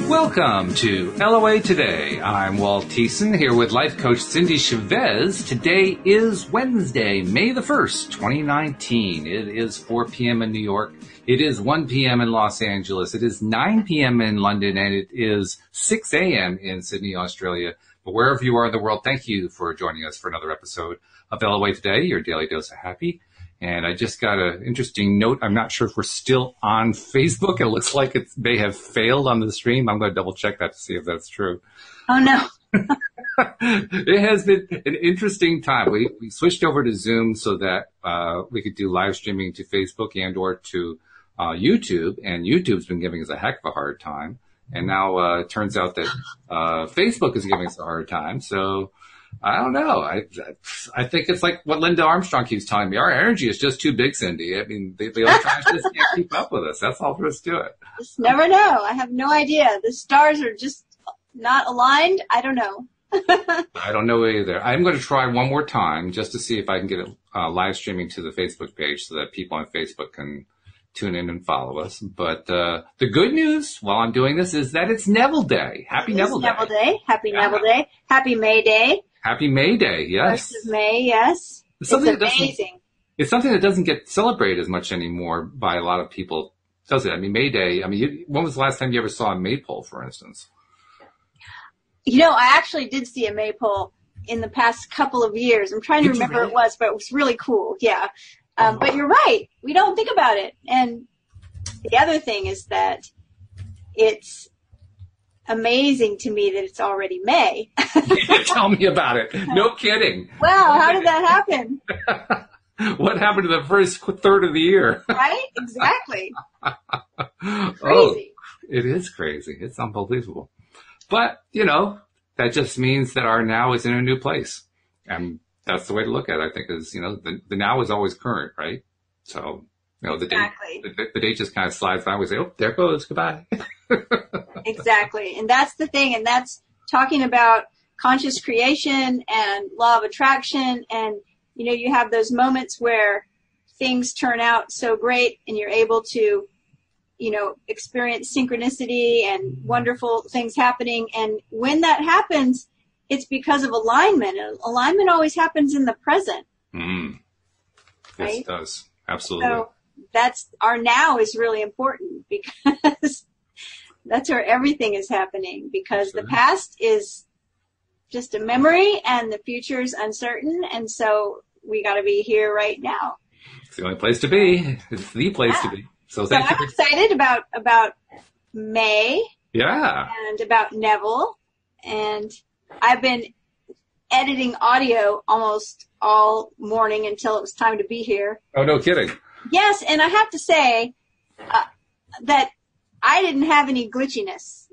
Welcome to LOA Today. I'm Walt Thiessen here with life coach Cindy Chavez. Today is Wednesday, May the 1st, 2019. It is 4 p.m. in New York. It is 1 p.m. in Los Angeles. It is 9 p.m. in London, and it is 6 a.m. in Sydney, Australia. But wherever you are in the world, thank you for joining us for another episode of LOA Today, your daily dose of happy. And I just got an interesting note. I'm not sure if we're still on Facebook. It looks like it may have failed on the stream. I'm going to double check that to see if that's true. Oh, no. It has been an interesting time. We switched over to Zoom so that we could do live streaming to Facebook and or to YouTube. And YouTube's been giving us a heck of a hard time. And now it turns out that Facebook is giving us a hard time. So I don't know. I think it's like what Linda Armstrong keeps telling me. Our energy is just too big, Cindy. I mean, the electronics just can't keep up with us. That's all there is to it. Just never know. I have no idea. The stars are just not aligned. I don't know. I don't know either. I'm going to try one more time just to see if I can get it live streaming to the Facebook page so that people on Facebook can tune in and follow us. But the good news while I'm doing this is that it's Neville Day. Happy Neville Day. Neville Day. Happy Neville Day. Happy May Day. Happy May Day, yes. 1st of May, yes. It's amazing. It's something that doesn't get celebrated as much anymore by a lot of people, does it? I mean, May Day, when was the last time you ever saw a maypole, for instance? You know, I actually did see a maypole in the past couple of years. I'm trying to remember what it was, but it was really cool, yeah. But you're right. We don't think about it. And the other thing is that it's amazing to me that it's already May. Tell me about it. No kidding. Wow, how did that happen? What happened to the first third of the year? Right? Exactly. Crazy. Oh, it is crazy. It's unbelievable. But, that just means that our now is in a new place. And that's the way to look at it, I think, is, the now is always current, right? So, the date just kind of slides by. We say, oh, there it goes. Goodbye. Exactly. And that's the thing. And that's talking about conscious creation and law of attraction. And, you have those moments where things turn out so great and you're able to, experience synchronicity and wonderful things happening. And when that happens, it's because of alignment. And alignment always happens in the present. Mm. Yes, right? It does. Absolutely. So that's our now is really important because that's where everything is happening, because the past is just a memory and the future is uncertain. And so we got to be here right now. It's the only place to be. It's the place to be. So thank you. I'm excited about May. Yeah. And about Neville. And I've been editing audio almost all morning until it was time to be here. Oh, no kidding. Yes. And I have to say that I didn't have any glitchiness.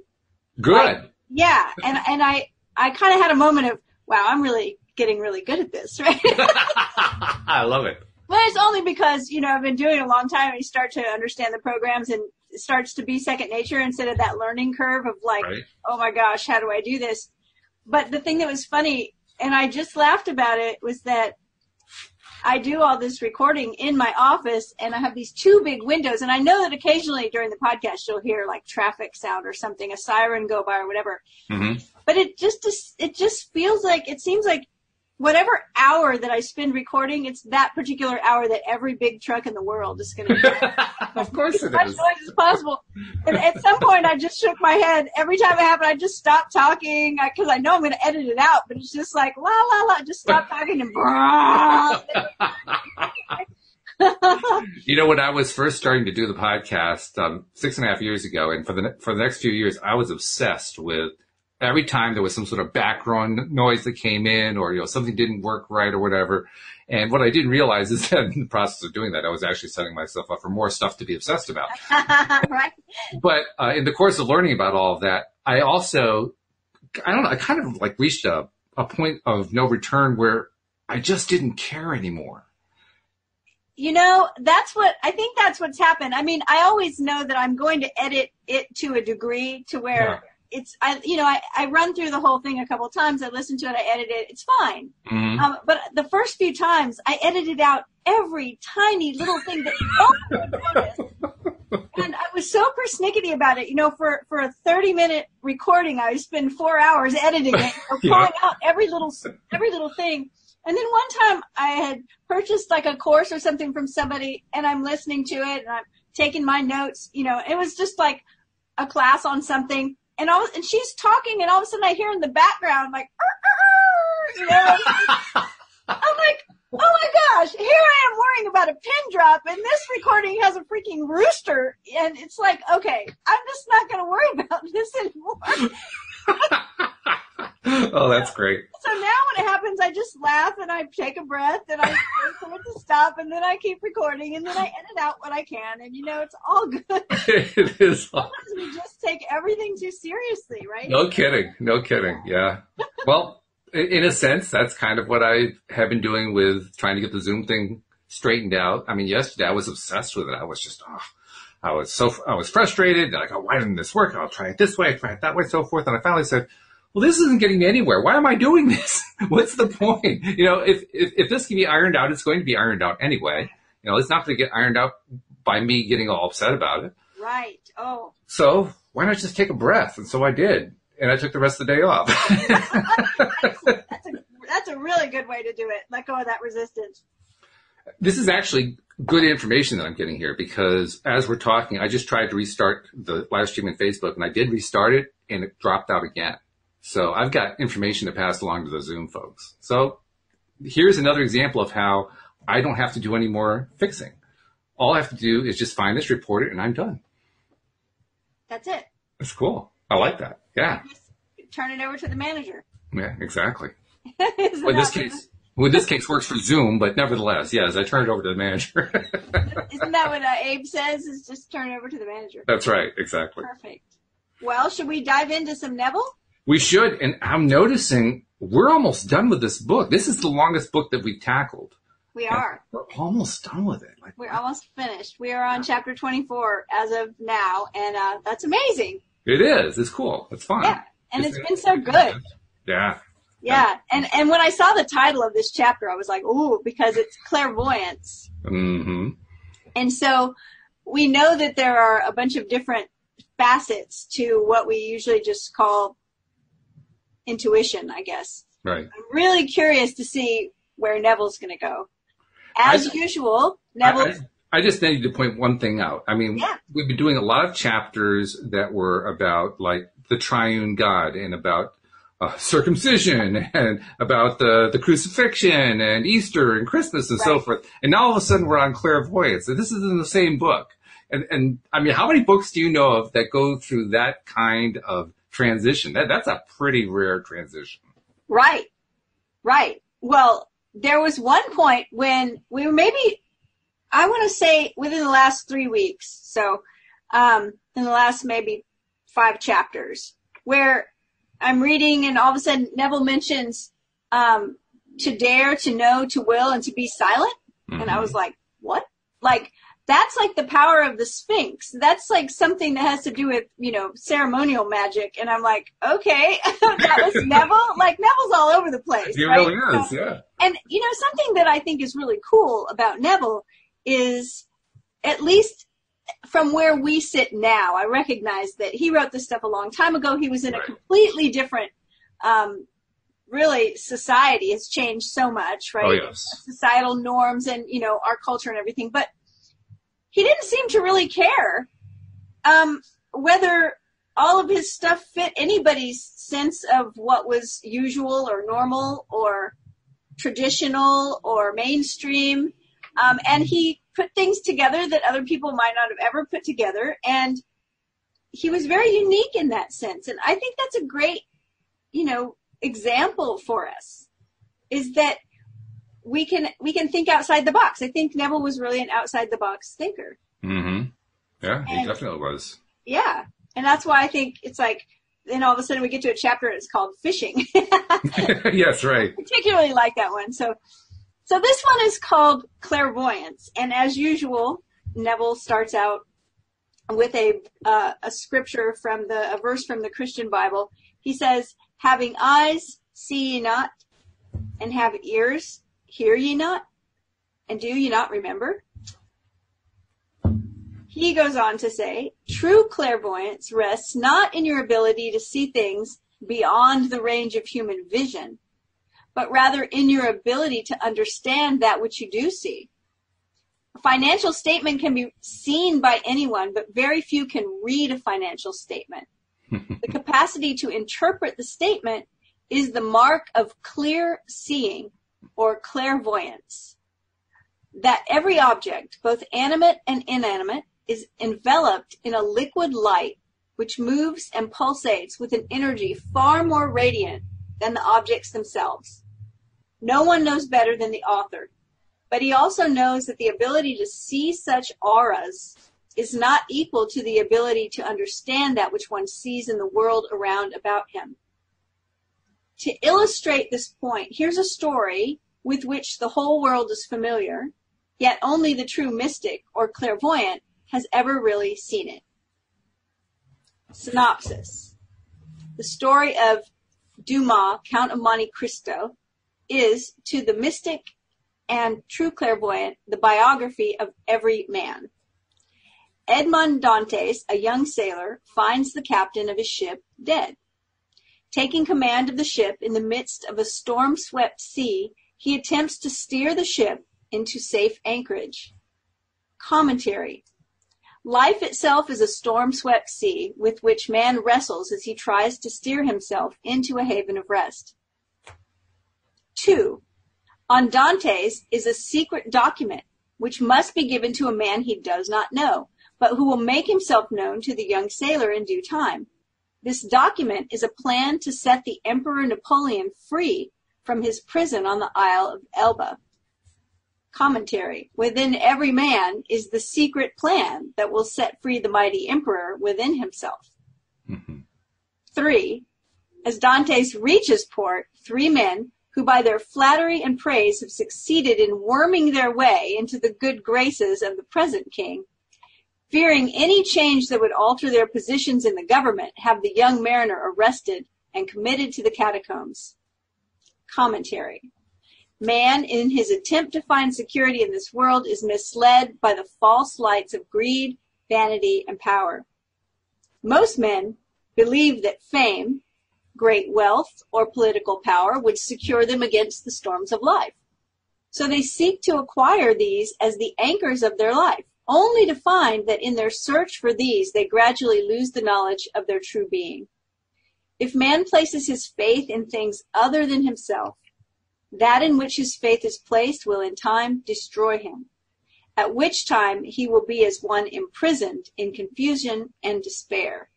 Good. Yeah. And I kind of had a moment of, wow, I'm really getting really good at this, right? I love it. Well, it's only because, I've been doing it a long time and you start to understand the programs and it starts to be second nature instead of that learning curve of like, right. Oh my gosh, how do I do this? But the thing that was funny, and I just laughed about it, was that I do all this recording in my office and I have these two big windows. And I know that occasionally during the podcast, you'll hear like traffic sound or something, a siren go by or whatever. Mm-hmm. But it just feels like, it seems like whatever hour that I spend recording, it's that particular hour that every big truck in the world is going to do. Of course it is. As much noise as possible. And at some point, I just shook my head. Every time it happened, I just stopped talking because I know I'm going to edit it out. But it's just like, la, la, la, just stop talking and when I was first starting to do the podcast 6.5 years ago, and for the next few years, I was obsessed with every time there was some sort of background noise that came in or, something didn't work right or whatever. And what I didn't realize is that in the process of doing that, I was actually setting myself up for more stuff to be obsessed about. Right. But in the course of learning about all of that, I kind of like reached a point of no return where I just didn't care anymore. I think that's what's happened. I mean, I always know that I'm going to edit it to a degree to where I run through the whole thing a couple of times. I listen to it. I edit it. It's fine. Mm-hmm. But the first few times I edited out every tiny little thing that you don't notice. And I was so persnickety about it. For a 30-minute recording, I would spend 4 hours editing it, pulling out every little thing. And then one time I had purchased like a course or something from somebody, and I'm listening to it and I'm taking my notes. It was just like a class on something, and she's talking, and all of a sudden I hear in the background like, I'm like, oh my gosh, here I am worrying about a pin drop, and this recording has a freaking rooster, and it's like, okay, I'm just not going to worry about this anymore. Oh, that's great. So now when it happens, I just laugh and I take a breath and I wait for it to stop, and then I keep recording, and then I edit out what I can, and it's all good. It is. Sometimes we just take everything too seriously, right? No kidding. Yeah. Well, in a sense, that's kind of what I have been doing with trying to get the Zoom thing straightened out. I mean, yesterday I was obsessed with it. I was just, I was frustrated. Like, why didn't this work? I'll try it this way, try it that way, so forth. And I finally said, well, this isn't getting me anywhere. Why am I doing this? What's the point? If this can be ironed out, it's going to be ironed out anyway. It's not going to get ironed out by me getting all upset about it. Right. Oh. So why not just take a breath? And so I did. And I took the rest of the day off. That's a really good way to do it. Let go of that resistance. This is actually good information that I'm getting here, because as we're talking, I just tried to restart the live stream in Facebook, and I did restart it, and it dropped out again. So I've got information to pass along to the Zoom folks. So here's another example of how I don't have to do any more fixing. All I have to do is just find this, report it, and I'm done. That's it. That's cool. I like that. Yeah. Just turn it over to the manager. Yeah, exactly. Well, this case works for Zoom, but nevertheless, yes, I turn it over to the manager. Isn't that what Abe says, is just turn it over to the manager? That's right. Exactly. Perfect. Well, should we dive into some Neville? We should. And I'm noticing we're almost done with this book. This is the longest book that we've tackled. We are. We're almost done with it. We're almost finished. We are on chapter 24 as of now, and that's amazing. It is. It's cool. It's fun. Yeah, and it's been so good. Yeah. Yeah, and when I saw the title of this chapter, I was like, ooh, because it's clairvoyance. Mm-hmm. And so we know that there are a bunch of different facets to what we usually just call intuition, I guess. Right. I'm really curious to see where Neville's going to go. As usual, Neville... I just need to point one thing out. I mean, we've been doing a lot of chapters that were about, like, the triune God, and about circumcision, and about the crucifixion and Easter and Christmas and so forth. And now all of a sudden we're on clairvoyance. And this is in the same book. And I mean, how many books do you know of that go through that kind of transition? That's a pretty rare transition. Right. Well, there was one point when we were maybe, I want to say within the last 3 weeks. So, in the last maybe 5 chapters, where I'm reading, and all of a sudden Neville mentions to dare, to know, to will, and to be silent. Mm-hmm. And I was like, what? Like, that's like the power of the Sphinx. That's like something that has to do with, ceremonial magic. And I'm like, okay, that was Neville? Like, Neville's all over the place. He right? really is, yeah. And, something that I think is really cool about Neville is, at least from where we sit now, I recognize that he wrote this stuff a long time ago. He was in a completely different, really, society has changed so much, right? Oh, yes. Societal norms and, our culture and everything. But he didn't seem to really care whether all of his stuff fit anybody's sense of what was usual or normal or traditional or mainstream. And he put things together that other people might not have ever put together. And he was very unique in that sense. And I think that's a great, example for us, is that we can think outside the box. I think Neville was really an outside the box thinker. Mm-hmm. Yeah, he definitely was. Yeah. And that's why I think it's like, then all of a sudden we get to a chapter and it's called fishing. Yes, right. I particularly like that one. So this one is called clairvoyance. And as usual, Neville starts out with a scripture a verse from the Christian Bible. He says, having eyes, see ye not, and have ears, hear ye not, and do ye not remember? He goes on to say, true clairvoyance rests not in your ability to see things beyond the range of human vision, but rather in your ability to understand that which you do see. A financial statement can be seen by anyone, but very few can read a financial statement. The capacity to interpret the statement is the mark of clear seeing or clairvoyance. That every object, both animate and inanimate, is enveloped in a liquid light which moves and pulsates with an energy far more radiant than the objects themselves. No one knows better than the author, but he also knows that the ability to see such auras is not equal to the ability to understand that which one sees in the world around about him. To illustrate this point, here's a story with which the whole world is familiar, yet only the true mystic or clairvoyant has ever really seen it. Synopsis. The story of Dumas, Count of Monte Cristo, is, to the mystic and true clairvoyant, the biography of every man. Edmond Dantes, a young sailor, finds the captain of his ship dead. Taking command of the ship in the midst of a storm-swept sea, he attempts to steer the ship into safe anchorage. Commentary. Life itself is a storm-swept sea with which man wrestles as he tries to steer himself into a haven of rest. 2. On Dantes is a secret document which must be given to a man he does not know, but who will make himself known to the young sailor in due time. This document is a plan to set the Emperor Napoleon free from his prison on the Isle of Elba. Commentary. Within every man is the secret plan that will set free the mighty emperor within himself. 3. As Dantes reaches port, 3 men, who by their flattery and praise have succeeded in worming their way into the good graces of the present king, fearing any change that would alter their positions in the government, have the young mariner arrested and committed to the catacombs. Commentary. Man, in his attempt to find security in this world, is misled by the false lights of greed, vanity, and power. Most men believe that fame, great wealth, or political power would secure them against the storms of life. So they seek to acquire these as the anchors of their life, only to find that in their search for these, they gradually lose the knowledge of their true being. If man places his faith in things other than himself, that in which his faith is placed will in time destroy him, at which time he will be as one imprisoned in confusion and despair.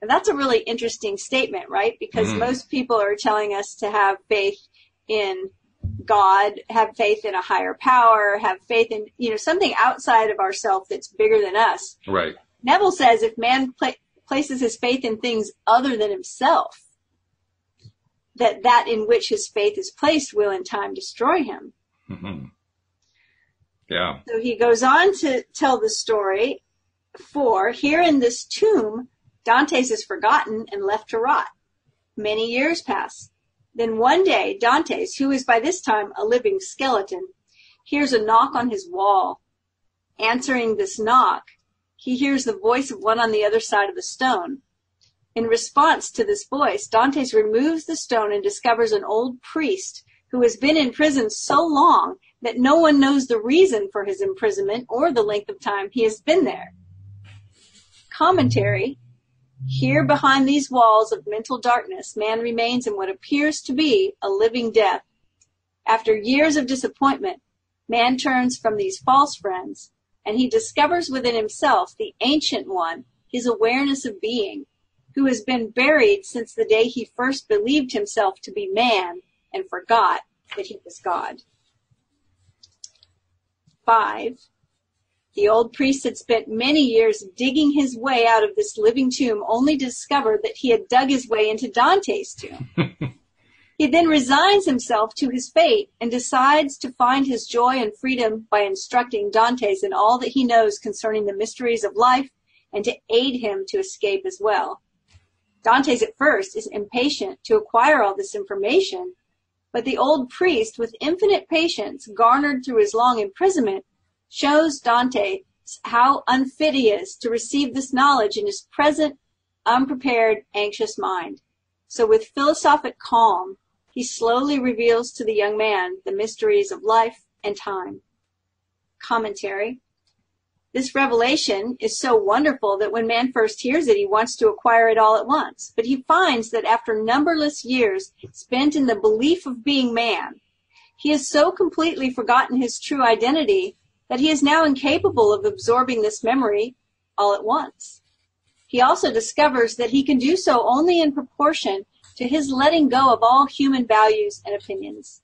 And that's a really interesting statement, right? Because most people are telling us to have faith in God, have faith in a higher power, have faith in, something outside of ourselves that's bigger than us. Right. Neville says if man places his faith in things other than himself, that in which his faith is placed will in time destroy him. Yeah. So he goes on to tell the story. 4, here in this tomb, Dantes is forgotten and left to rot. Many years pass. Then one day, Dantes, who is by this time a living skeleton, hears a knock on his wall. Answering this knock, he hears the voice of one on the other side of the stone. In response to this voice, Dantes removes the stone and discovers an old priest who has been in prison so long that no one knows the reason for his imprisonment or the length of time he has been there. Commentary. Here behind these walls of mental darkness, man remains in what appears to be a living death. After years of disappointment, man turns from these false friends, and he discovers within himself the ancient one, his awareness of being, who has been buried since the day he first believed himself to be man and forgot that he was God. 5. The old priest had spent many years digging his way out of this living tomb, only to discover that he had dug his way into Dante's tomb. He then resigns himself to his fate and decides to find his joy and freedom by instructing Dantes in all that he knows concerning the mysteries of life and to aid him to escape as well. Dantes at first is impatient to acquire all this information, but the old priest, with infinite patience garnered through his long imprisonment, shows Dante how unfit he is to receive this knowledge in his present, unprepared, anxious mind. So with philosophic calm, he slowly reveals to the young man the mysteries of life and time. Commentary. This revelation is so wonderful that when man first hears it, he wants to acquire it all at once. But he finds that after numberless years spent in the belief of being man, he has so completely forgotten his true identity that he is now incapable of absorbing this memory all at once. He also discovers that he can do so only in proportion to his letting go of all human values and opinions.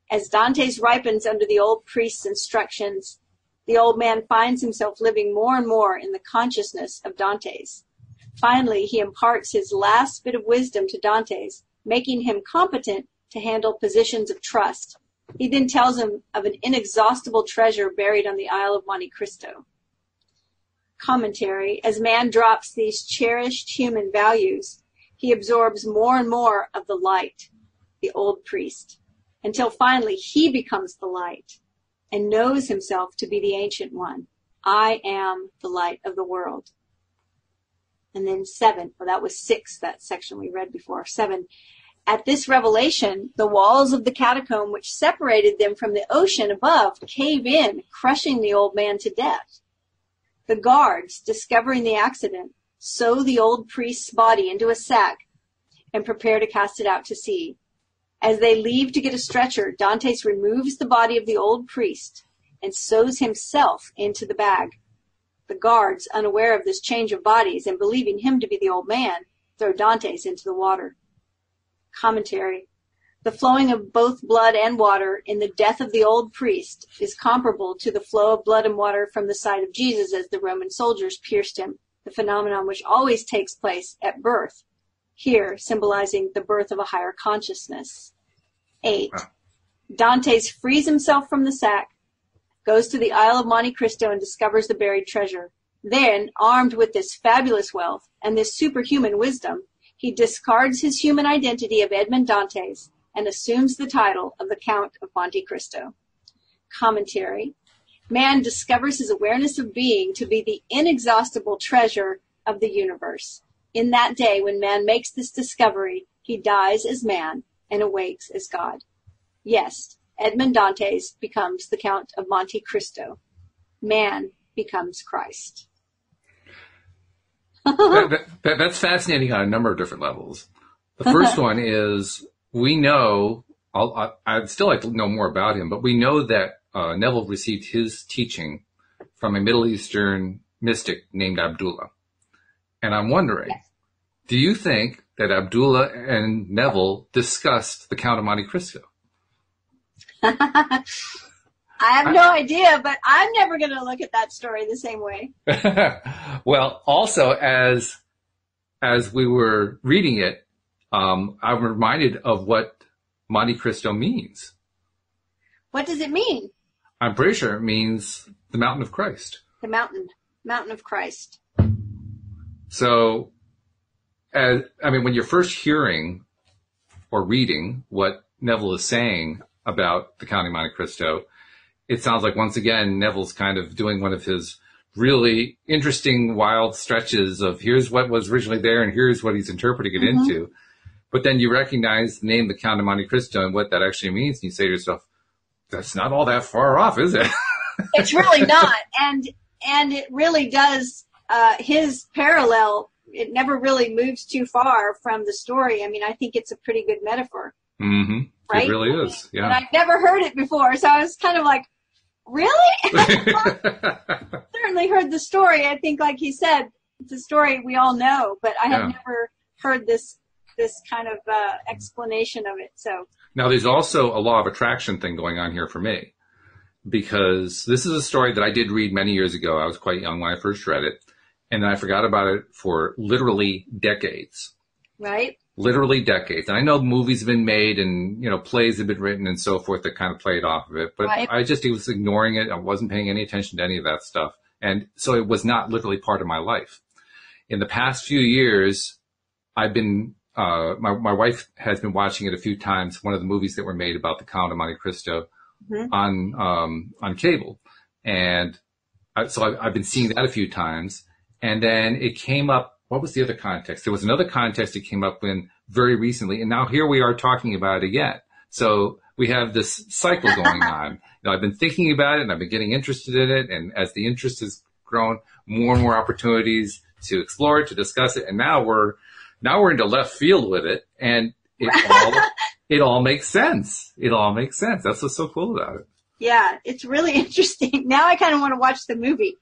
As Dantes ripens under the old priest's instructions, the old man finds himself living more and more in the consciousness of Dantes. Finally, he imparts his last bit of wisdom to Dantes, making him competent to handle positions of trust. He then tells him of an inexhaustible treasure buried on the Isle of Monte Cristo. Commentary. As man drops these cherished human values, he absorbs more and more of the light, the old priest, until finally he becomes the light and knows himself to be the Ancient One. I am the light of the world. And then 7, well, that was 6, that section we read before. 7, at this revelation, the walls of the catacomb which separated them from the ocean above cave in, crushing the old man to death. The guards, discovering the accident, sew the old priest's body into a sack and prepare to cast it out to sea. As they leave to get a stretcher, Dantes removes the body of the old priest and sews himself into the bag. The guards, unaware of this change of bodies and believing him to be the old man, throw Dantes into the water. Commentary. The flowing of both blood and water in the death of the old priest is comparable to the flow of blood and water from the side of Jesus as the Roman soldiers pierced him, the phenomenon which always takes place at birth, here symbolizing the birth of a higher consciousness. 8. Dantes frees himself from the sack, goes to the Isle of Monte Cristo and discovers the buried treasure. Then, armed with this fabulous wealth and this superhuman wisdom, he discards his human identity of Edmond Dantes and assumes the title of the Count of Monte Cristo. Commentary. Man discovers his awareness of being to be the inexhaustible treasure of the universe. In that day when man makes this discovery, he dies as man and awakes as God. Yes, Edmond Dantes becomes the Count of Monte Cristo. Man becomes Christ. That's fascinating on a number of different levels. The first one is, we know, I'd still like to know more about him, but we know that Neville received his teaching from a Middle Eastern mystic named Abdullah. And I'm wondering, yes, do you think that Abdullah and Neville discussed the Count of Monte Cristo? I have no idea, but I'm never going to look at that story the same way. Well, also, as we were reading it, I'm reminded of what Monte Cristo means. What does it mean? I'm pretty sure it means the mountain of Christ. The mountain of Christ. So, when you're first hearing or reading what Neville is saying about the Count of Monte Cristo, it sounds like, once again, Neville's kind of doing one of his really interesting, wild stretches of here's what was originally there and here's what he's interpreting it into. But then you recognize the name, the Count of Monte Cristo, and what that actually means. And you say to yourself, that's not all that far off, is it? It's really not. And it really does, his parallel, it never really moves too far from the story. I mean, I think it's a pretty good metaphor. Mm-hmm. Right? It really is, yeah. And I've never heard it before, so I was kind of like, really? Certainly heard the story. I think, like he said, it's a story we all know, but I have never heard this kind of explanation of it. So now there's also a law of attraction thing going on here for me, because this is a story that I did read many years ago. I was quite young when I first read it, and then I forgot about it for literally decades. Right. Literally decades. And I know movies have been made and, plays have been written and so forth that kind of played off of it. But right. I just was ignoring it. I wasn't paying any attention to any of that stuff. And so it was not literally part of my life. In the past few years, I've been, my wife has been watching it a few times, one of the movies that were made about the Count of Monte Cristo on cable. And so I've been seeing that a few times. And then it came up. What was the other context? There was another context it came up in very recently. And now here we are talking about it again. So we have this cycle going on. I've been thinking about it and I've been getting interested in it. And as the interest has grown, more and more opportunities to explore it, to discuss it. And now we're into left field with it. And it all makes sense. It all makes sense. That's what's so cool about it. Yeah, it's really interesting. Now I kind of want to watch the movie.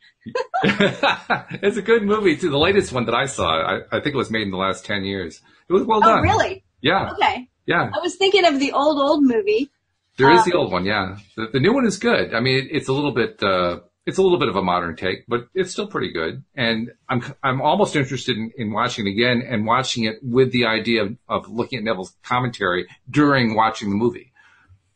It's a good movie too. The latest one that I saw, I think it was made in the last 10 years. It was well done. Oh, really? Yeah. Okay. Yeah. I was thinking of the old movie. There is the old one, yeah. The new one is good. I mean, it's a little bit of a modern take, but it's still pretty good. And I'm almost interested in watching it again and watching it with the idea of looking at Neville's commentary during watching the movie.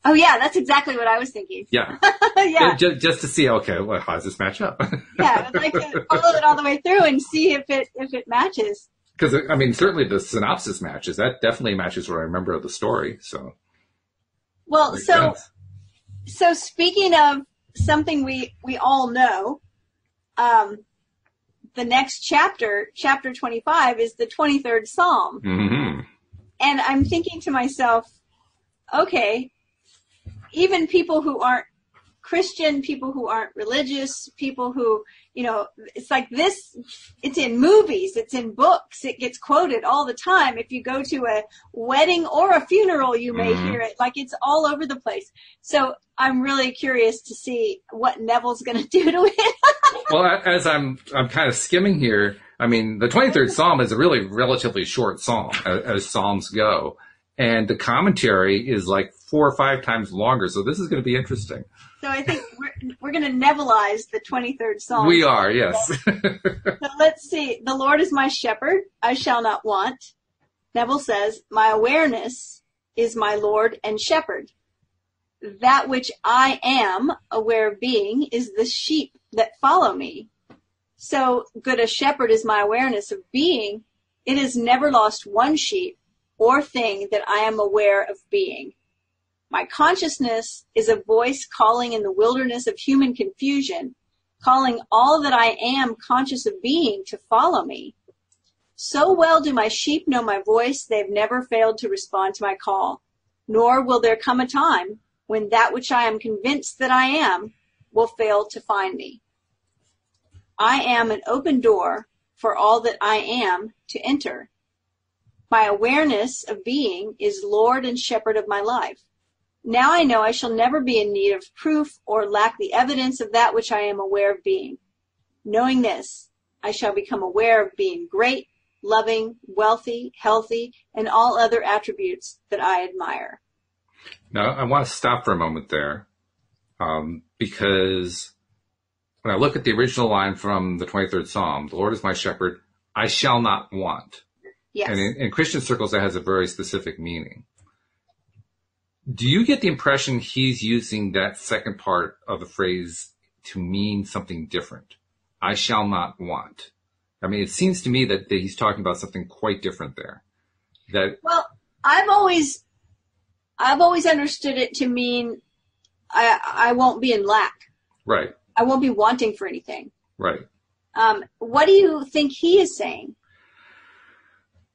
Oh yeah, that's exactly what I was thinking. Yeah. Yeah. Just to see, okay, well, how does this match up? Yeah, I'd like to follow it all the way through and see if it matches. Because, I mean, certainly the synopsis matches. That definitely matches what I remember of the story. So. Well, so speaking of something we all know, the next chapter 25, is the 23rd Psalm. Mm-hmm. And I'm thinking to myself, okay, even people who aren't Christian, people who aren't religious, people who, it's like this, it's in movies, it's in books, it gets quoted all the time. If you go to a wedding or a funeral, you may hear it. Like, it's all over the place. So I'm really curious to see what Neville's going to do to it. Well, as I'm kind of skimming here, I mean, the 23rd Psalm is a really relatively short psalm as psalms go. And the commentary is like 4 or 5 times longer. So this is going to be interesting. So I think we're going to Neville'ize the 23rd Psalm. We are, yes. So let's see. The Lord is my shepherd. I shall not want. Neville says, my awareness is my Lord and shepherd. That which I am aware of being is the sheep that follow me. So good a shepherd is my awareness of being. It has never lost one sheep or thing that I am aware of being. My consciousness is a voice calling in the wilderness of human confusion, calling all that I am conscious of being to follow me. So well do my sheep know my voice, they've never failed to respond to my call. Nor will there come a time when that which I am convinced that I am will fail to find me. I am an open door for all that I am to enter. My awareness of being is Lord and shepherd of my life. Now I know I shall never be in need of proof or lack the evidence of that which I am aware of being. Knowing this, I shall become aware of being great, loving, wealthy, healthy, and all other attributes that I admire. Now, I want to stop for a moment there, because when I look at the original line from the 23rd Psalm, the Lord is my shepherd, I shall not want. Yes. And in Christian circles, that has a very specific meaning. Do you get the impression he's using that second part of the phrase to mean something different? I shall not want. I mean, it seems to me that he's talking about something quite different there. Well, I've always understood it to mean I won't be in lack. Right. I won't be wanting for anything. Right. What do you think he is saying?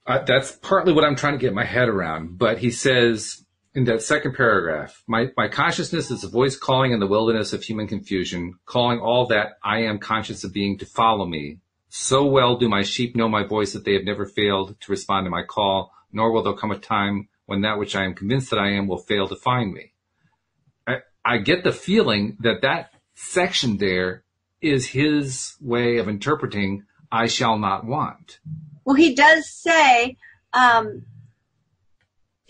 That's partly what I'm trying to get my head around. But he says in that second paragraph, my consciousness is a voice calling in the wilderness of human confusion, calling all that I am conscious of being to follow me. So well do my sheep know my voice that they have never failed to respond to my call, nor will there come a time when that which I am convinced that I am will fail to find me. I get the feeling that section there is his way of interpreting I shall not want. Well, he does say,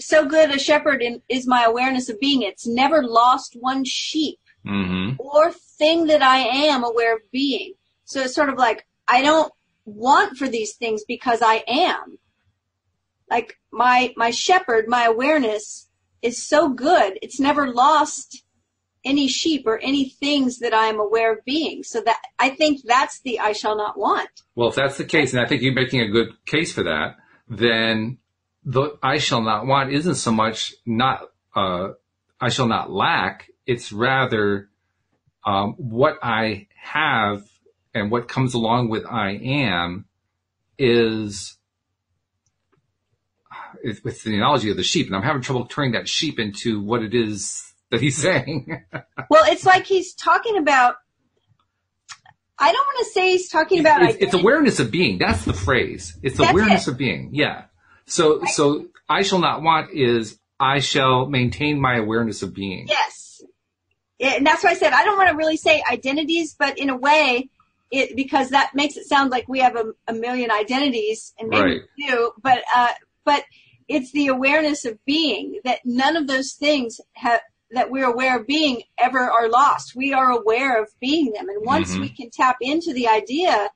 so good a shepherd is my awareness of being. It's never lost one sheep or thing that I am aware of being. So it's sort of like, I don't want for these things because I am. Like my shepherd, my awareness is so good. It's never lost any sheep or any things that I am aware of being. So that I think that's the I shall not want. Well, if that's the case, and I think you're making a good case for that, then the I shall not want isn't so much I shall not lack. It's rather what I have and what comes along with I am is with the analogy of the sheep. And I'm having trouble turning that sheep into what it is that he's saying. Well, it's like he's talking about, I don't want to say he's talking about it's awareness of being. That's the phrase. It's awareness of being. Yeah. So I shall not want is I shall maintain my awareness of being. Yes. And that's why I said I don't want to really say identities, but in a way, because that makes it sound like we have a million identities, and maybe we do, but it's the awareness of being, that none of those things that we're aware of being ever are lost. We are aware of being them. And once we can tap into the idea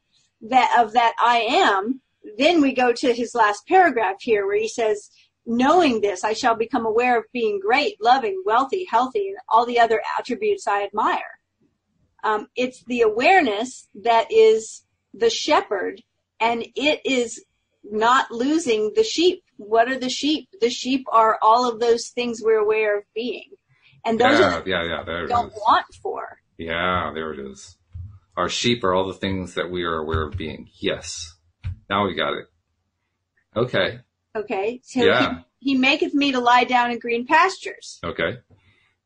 of that I am, then we go to his last paragraph here where he says, knowing this, I shall become aware of being great, loving, wealthy, healthy, and all the other attributes I admire. It's the awareness that is the shepherd, and it is not losing the sheep. What are the sheep? The sheep are all of those things we're aware of being. And those are the things we don't want for. Yeah, there it is. Our sheep are all the things that we are aware of being. Yes. Now we got it. Okay. Okay. So he maketh me to lie down in green pastures. Okay.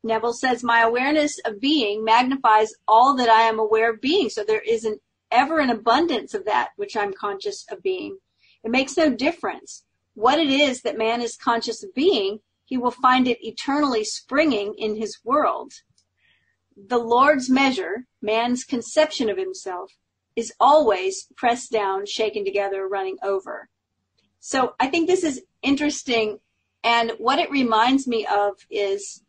Neville says, my awareness of being magnifies all that I am aware of being. So there isn't ever an abundance of that which I'm conscious of being. It makes no difference what it is that man is conscious of being. He will find it eternally springing in his world. The Lord's measure, man's conception of himself, is always pressed down, shaken together, running over. So I think this is interesting. And what it reminds me of is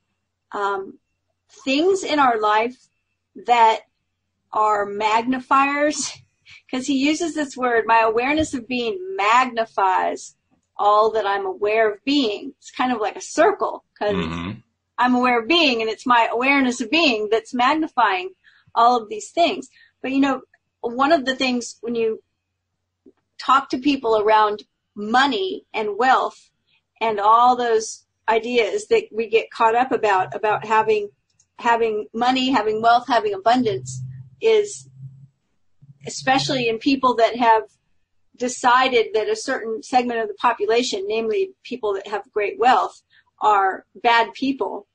things in our life that are magnifiers, because he uses this word, my awareness of being magnifies all that I'm aware of being. It's kind of like a circle, because I'm aware of being, and it's my awareness of being that's magnifying all of these things. But, you know, one of the things when you talk to people around money and wealth and all those ideas that we get caught up about having money, having wealth, having abundance, is especially in people that have decided that a certain segment of the population, namely people that have great wealth, are bad people.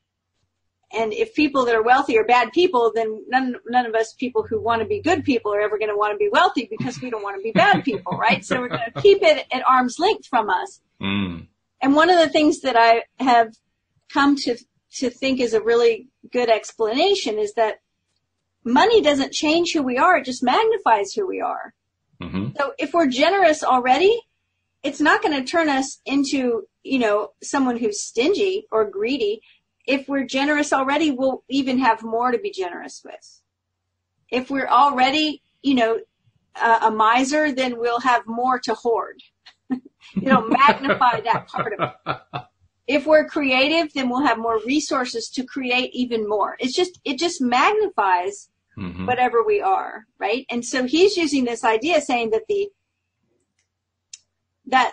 And if people that are wealthy are bad people, then none of us people who want to be good people are ever going to want to be wealthy, because we don't want to be bad people, right? So we're going to keep it at arm's length from us. And one of the things that I have come to think is a really good explanation is that money doesn't change who we are. It just magnifies who we are. So if we're generous already, it's not going to turn us into, you know, someone who's stingy or greedy. If we're generous already, we'll even have more to be generous with. If we're already, you know, a miser, then we'll have more to hoard. It'll magnify that part of it. If we're creative, then we'll have more resources to create even more. It just magnifies whatever we are, right? And so he's using this idea, saying that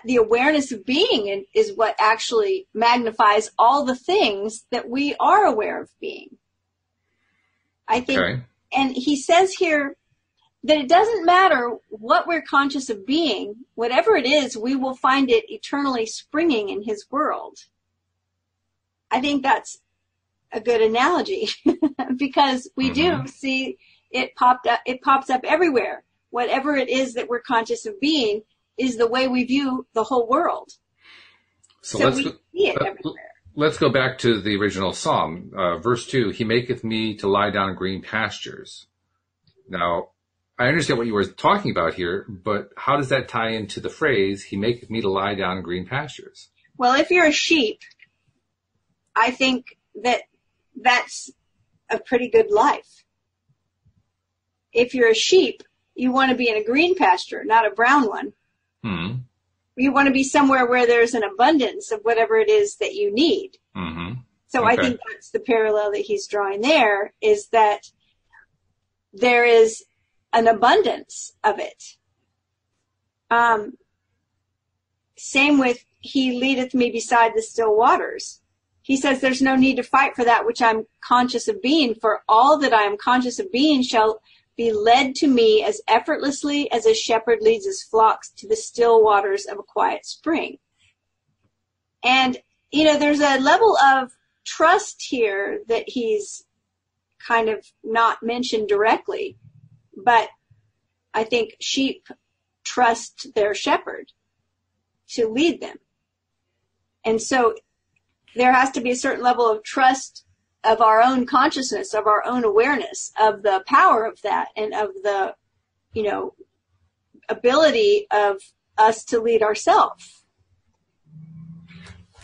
the awareness of being is what actually magnifies all the things that we are aware of being. I think, and he says here that it doesn't matter what we're conscious of being, whatever it is, we will find it eternally springing in his world. I think that's a good analogy because we do see it pops up everywhere. Whatever it is that we're conscious of being is the way we view the whole world. So we see it everywhere. Let's go back to the original psalm, verse 2. He maketh me to lie down in green pastures. Now, I understand what you were talking about here, but how does that tie into the phrase, he maketh me to lie down in green pastures? Well, if you're a sheep, I think that's a pretty good life. If you're a sheep, you want to be in a green pasture, not a brown one. You want to be somewhere where there's an abundance of whatever it is that you need. So I think that's the parallel that he's drawing there, is that there is an abundance of it. Same with he leadeth me beside the still waters. he says, there's no need to fight for that which I'm conscious of being, for all that I am conscious of being shall be led to me as effortlessly as a shepherd leads his flocks to the still waters of a quiet spring. And, there's a level of trust here that he's kind of not mentioned directly, but I think sheep trust their shepherd to lead them. And so there has to be a certain level of trust of our own consciousness, of our own awareness, of the power of that, and of the, ability of us to lead ourselves.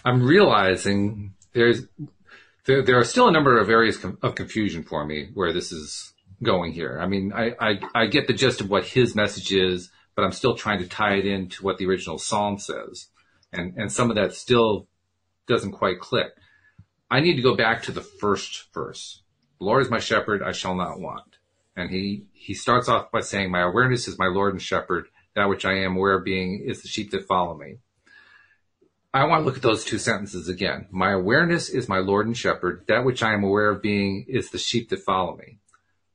I'm realizing there are still a number of areas of confusion for me where this is going here. I mean, I get the gist of what his message is, but I'm still trying to tie it into what the original Psalm says. And some of that still doesn't quite click. I need to go back to the first verse. The Lord is my shepherd, I shall not want. And he starts off by saying, my awareness is my Lord and shepherd. That which I am aware of being is the sheep that follow me. I want to look at those two sentences again. My awareness is my Lord and shepherd. That which I am aware of being is the sheep that follow me.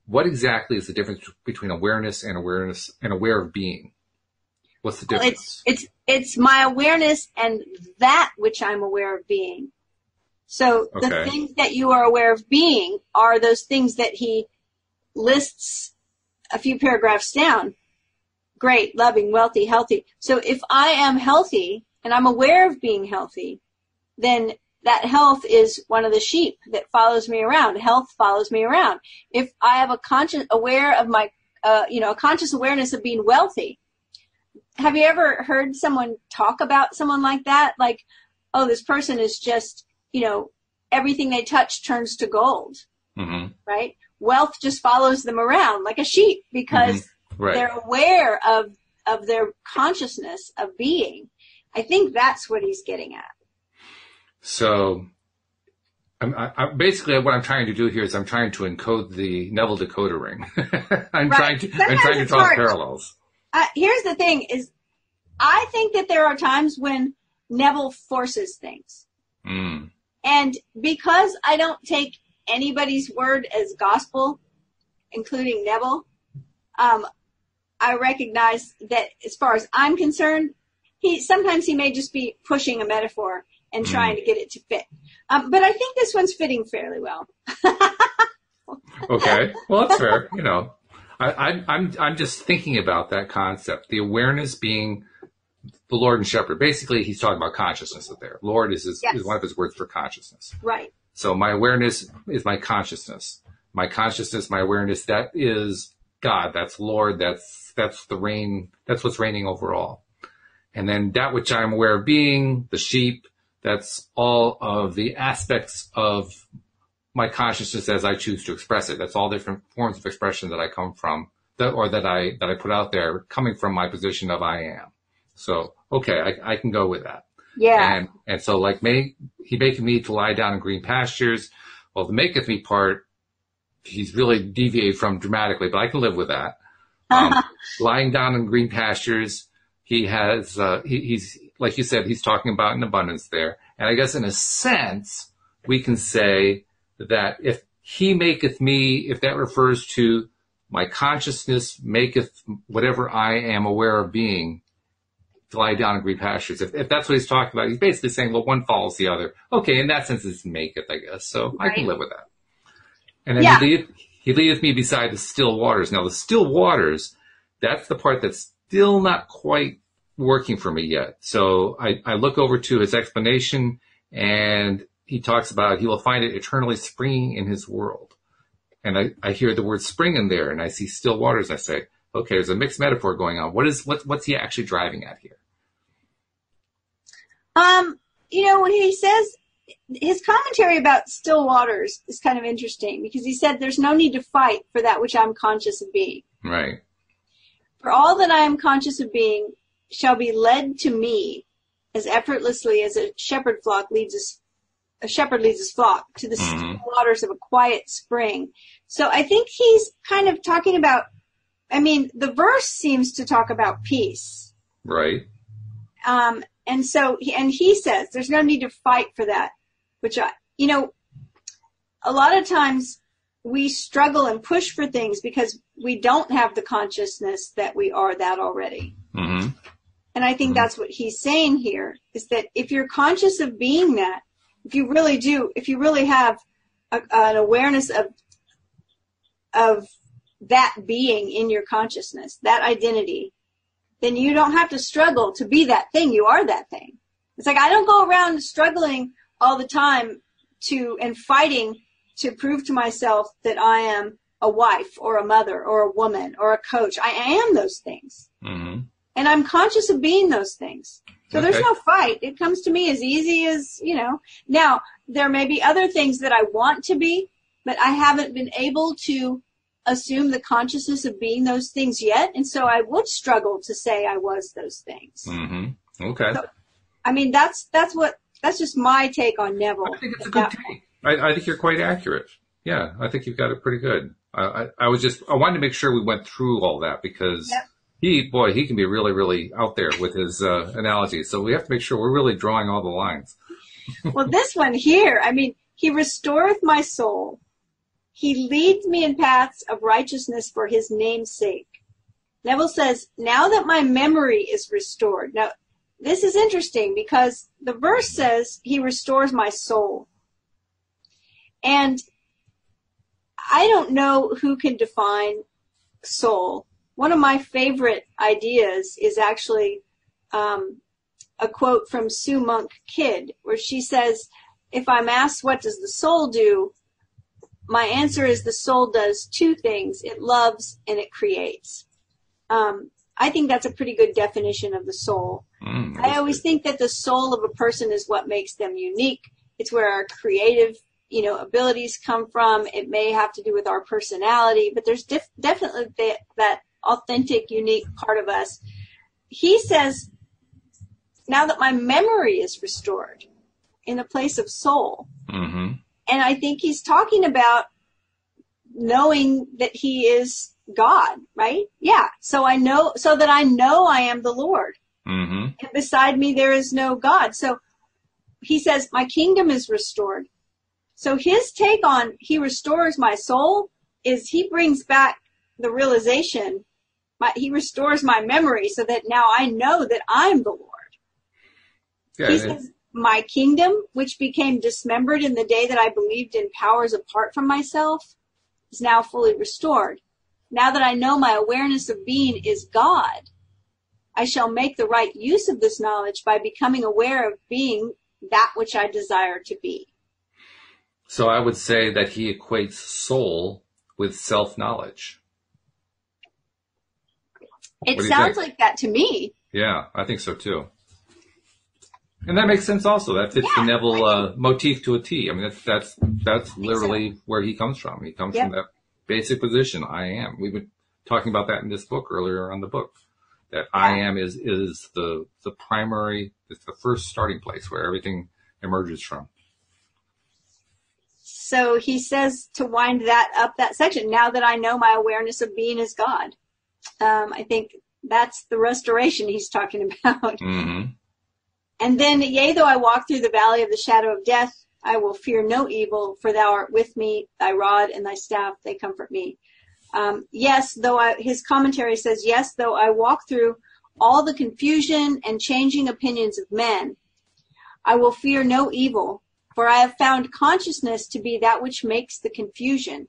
What exactly is the difference between awareness and aware of being? What's the difference? It's my awareness and that which I'm aware of being. So the things that you are aware of being are those things that he lists a few paragraphs down. Great, loving, wealthy, healthy. So if I am healthy and I'm aware of being healthy, then that health is one of the sheep that follows me around. Health follows me around. If I have a conscious awareness of being wealthy. Have you ever heard someone talk about someone like that? Like, oh, this person is just, everything they touch turns to gold, right? Wealth just follows them around like a sheep because they're aware of their consciousness of being. I think that's what he's getting at. So basically what I'm trying to do here is I'm trying to encode the Neville decoder ring. I'm trying to draw parallels. Here's the thing is I think that there are times when Neville forces things. And because I don't take anybody's word as gospel, including Neville, I recognize that as far as I'm concerned, sometimes he may just be pushing a metaphor and trying to get it to fit. But I think this one's fitting fairly well. Okay. Well, that's fair. I'm just thinking about that concept. The awareness being the Lord and shepherd. Basically, he's talking about consciousness there. Lord is one of his words for consciousness. Right. So my awareness is my consciousness. My consciousness, my awareness, that is God. That's Lord. That's the reign. That's what's reigning over all. And then that which I'm aware of being, the sheep, that's all of the aspects of my consciousness as I choose to express it. That's all different forms of expression that I come from, that I put out there, coming from my position of I am. So, okay, I can go with that. Yeah. And so like he maketh me to lie down in green pastures. Well, the maketh me part, he's really deviated from dramatically, but I can live with that. Lying down in green pastures, he has, he's, like you said, he's talking about an abundance there. And I guess in a sense, we can say that if he maketh me, if that refers to my consciousness maketh whatever I am aware of being to lie down in green pastures. If that's what he's talking about, he's basically saying, well, one follows the other. Okay, in that sense, it's maketh, I guess. So right. I can live with that. And then he leadeth me beside the still waters. Now, the still waters, that's the part that's still not quite working for me yet. So I look over to his explanation, and he talks about he will find it eternally springing in his world. And I hear the word spring in there, and I see still waters. I say, okay, there's a mixed metaphor going on. What's he actually driving at here? When he says his commentary about still waters is kind of interesting because he said there's no need to fight for that which I'm conscious of being. Right. For all that I am conscious of being shall be led to me as effortlessly as a shepherd leads his flock to the still waters of a quiet spring. So I think he's kind of talking about, the verse seems to talk about peace. Right. And so he says there's no need to fight for that which a lot of times we struggle and push for things because we don't have the consciousness that we are that already. Mm-hmm. And I think that's what he's saying here, is that if you're conscious of being that, if you really have an awareness of that being in your consciousness, that identity, then you don't have to struggle to be that thing. You are that thing. It's like I don't go around struggling all the time and fighting to prove to myself that I am a wife or a mother or a woman or a coach. I am those things. Mm-hmm. And I'm conscious of being those things. So there's no fight. It comes to me as easy as, Now, there may be other things that I want to be, but I haven't been able to assume the consciousness of being those things yet. And so I would struggle to say I was those things. Mm-hmm. Okay. So, I mean, that's just my take on Neville. I think it's a good take. I think you're quite accurate. Yeah, I think you've got it pretty good. I wanted to make sure we went through all that because he can be really, really out there with his analogies. So we have to make sure we're really drawing all the lines. Well, this one here, I mean, he restoreth my soul. He leads me in paths of righteousness for his name's sake. Neville says, now that my memory is restored. Now, this is interesting because the verse says he restores my soul. And I don't know who can define soul. One of my favorite ideas is actually a quote from Sue Monk Kidd, where she says, if I'm asked what does the soul do, my answer is the soul does two things. It loves and it creates. I think that's a pretty good definition of the soul. I always think that the soul of a person is what makes them unique. It's where our creative, abilities come from. It may have to do with our personality, but there's definitely that authentic, unique part of us. He says, now that my memory is restored in the place of soul. Mm-hmm. And I think he's talking about knowing that he is God, right? Yeah. So that I know I am the Lord. Mm-hmm. And beside me, there is no God. So he says, my kingdom is restored. So his take on he restores my soul is he brings back the realization, he restores my memory so that now I know that I'm the Lord. Yeah, he says, my kingdom, which became dismembered in the day that I believed in powers apart from myself, is now fully restored. Now that I know my awareness of being is God, I shall make the right use of this knowledge by becoming aware of being that which I desire to be. So I would say that he equates soul with self-knowledge. It sounds like that to me. Yeah, I think so too. And that makes sense also. That fits the Neville motif to a T. I mean, that's literally where he comes from. He comes from that basic position, I am. We've been talking about that in this book earlier on the book. That I am is the primary, it's the first starting place where everything emerges from. So he says to wind that section, now that I know my awareness of being is God. I think that's the restoration he's talking about. Mm-hmm. And then, yea, though I walk through the valley of the shadow of death, I will fear no evil, for thou art with me, thy rod and thy staff, they comfort me. His commentary says, yes, though I walk through all the confusion and changing opinions of men, I will fear no evil, for I have found consciousness to be that which makes the confusion.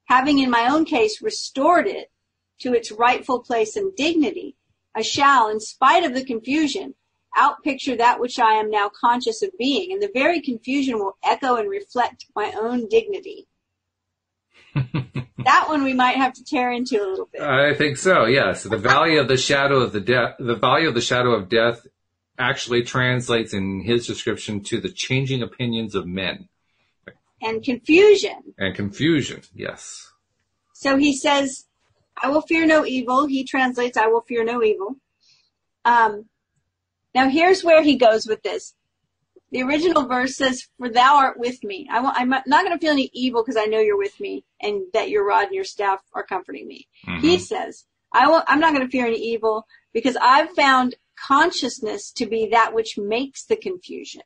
Having in my own case restored it to its rightful place and dignity, I shall, in spite of the confusion, outpicture that which I am now conscious of being, and the very confusion will echo and reflect my own dignity. That one we might have to tear into a little bit. I think so, yes. The valley of the shadow of death actually translates in his description to the changing opinions of men. And confusion. And confusion, yes. So he says, I will fear no evil. He translates, I will fear no evil. Now here's where he goes with this. The original verse says, for thou art with me. I'm not going to feel any evil because I know you're with me and that your rod and your staff are comforting me. Mm-hmm. He says, I'm not going to fear any evil because I've found consciousness to be that which makes the confusion.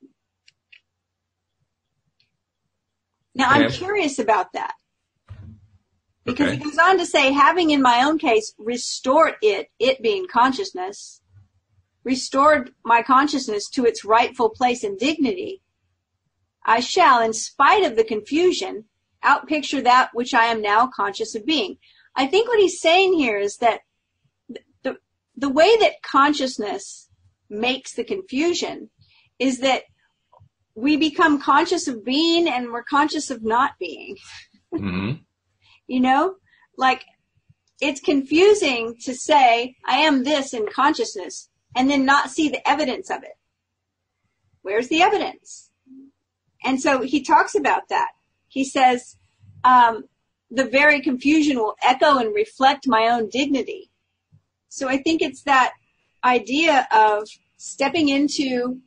Now, I'm curious about that. Because it goes on to say, having in my own case restored it being consciousness, restored my consciousness to its rightful place and dignity, I shall, in spite of the confusion, outpicture that which I am now conscious of being. I think what he's saying here is that the way that consciousness makes the confusion is that we become conscious of being and we're conscious of not being. Mm-hmm. You know, like it's confusing to say I am this in consciousness and then not see the evidence of it. Where's the evidence? And so he talks about that. He says, the very confusion will echo and reflect my own dignity. So I think it's that idea of stepping into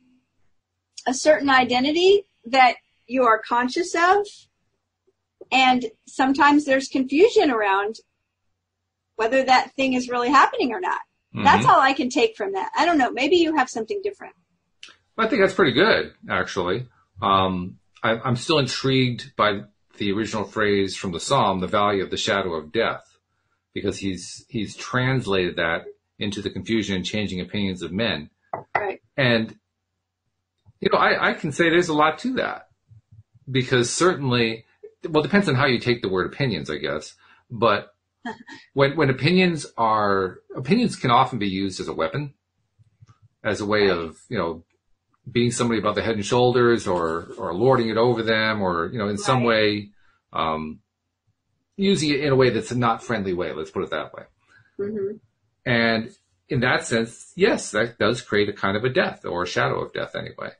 a certain identity that you are conscious of. And sometimes there's confusion around whether that thing is really happening or not. Mm-hmm. That's all I can take from that. I don't know. Maybe you have something different. I think that's pretty good, actually. I'm still intrigued by the original phrase from the Psalm, the valley of the shadow of death, because he's translated that into the confusion and changing opinions of men. Right. And, you know, I can say there's a lot to that, because certainly, well, it depends on how you take the word opinions, I guess. But when opinions can often be used as a weapon, as a way of, you know, being somebody above the head and shoulders or lording it over them or, you know, in some way, using it in a way that's a not friendly way. Let's put it that way. Mm-hmm. And in that sense, yes, that does create a kind of a death or a shadow of death anyway.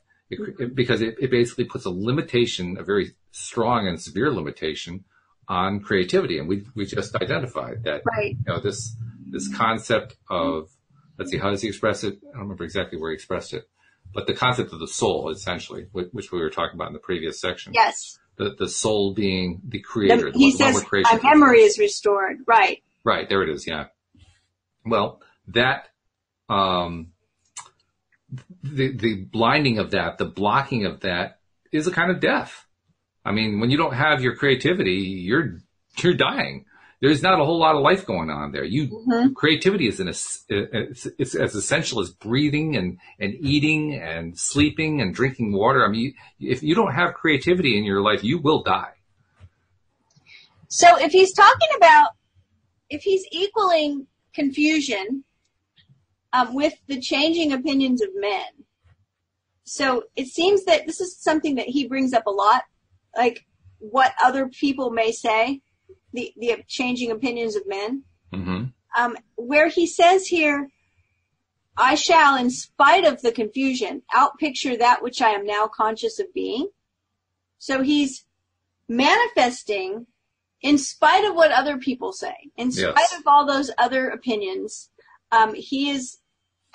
Because it basically puts a limitation, a very strong and severe limitation on creativity. And we just identified that, you know, this concept of, let's see, how does he express it? I don't remember exactly where he expressed it, but the concept of the soul, essentially, which we were talking about in the previous section. Yes. The soul being the creator. He says, my memory is restored. Right. Right. There it is. Yeah. Well, that, the blinding of that, the blocking of that is a kind of death. I mean, when you don't have your creativity, you're dying. There's not a whole lot of life going on there. Creativity is it's as essential as breathing and eating and sleeping and drinking water. I mean, if you don't have creativity in your life, you will die. So if he's equaling confusion with the changing opinions of men. So it seems that this is something that he brings up a lot, like what other people may say, the changing opinions of men. Mm-hmm. Where he says here, I shall, in spite of the confusion, outpicture that which I am now conscious of being. So he's manifesting in spite of what other people say, in spite of all those other opinions. He is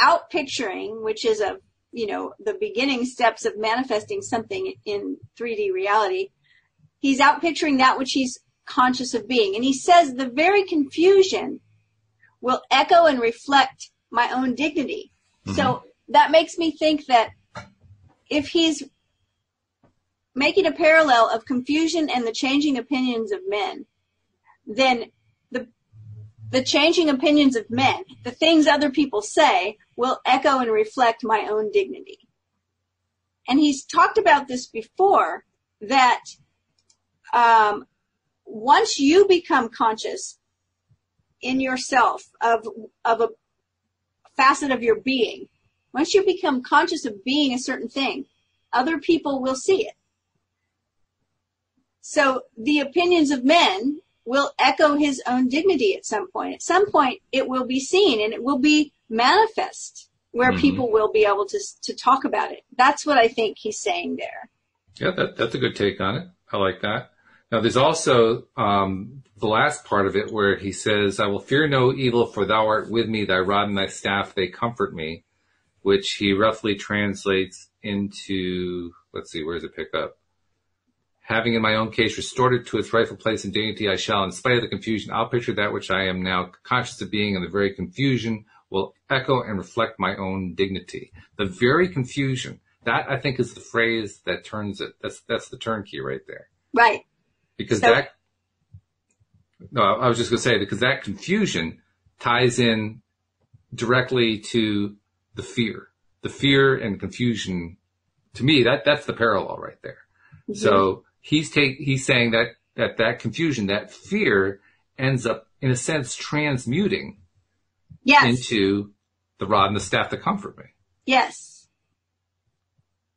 outpicturing, which is the beginning steps of manifesting something in 3D reality. He's outpicturing that which he's conscious of being. And he says the very confusion will echo and reflect my own dignity. Mm-hmm. So that makes me think that if he's making a parallel of confusion and the changing opinions of men, then the changing opinions of men, the things other people say, will echo and reflect my own dignity. And he's talked about this before, that once you become conscious in yourself of a facet of your being, once you become conscious of being a certain thing, other people will see it. So the opinions of men will echo his own dignity at some point. At some point, it will be seen and it will be manifest where people will be able to talk about it. That's what I think he's saying there. Yeah, that's a good take on it. I like that. Now, there's also the last part of it where he says, I will fear no evil, for thou art with me, thy rod and thy staff, they comfort me, which he roughly translates into, let's see, where does it pick up? Having in my own case restored it to its rightful place and dignity, I shall, in spite of the confusion, outpicture that which I am now conscious of being, and the very confusion will echo and reflect my own dignity. The very confusion, that I think is the phrase that turns it. That's the turnkey right there. Right. Because so, I was just going to say, because that confusion ties in directly to the fear and confusion. To me, that's the parallel right there. Mm-hmm. So he's saying that confusion, that fear ends up, in a sense, transmuting into the rod and the staff that comfort me. Yes.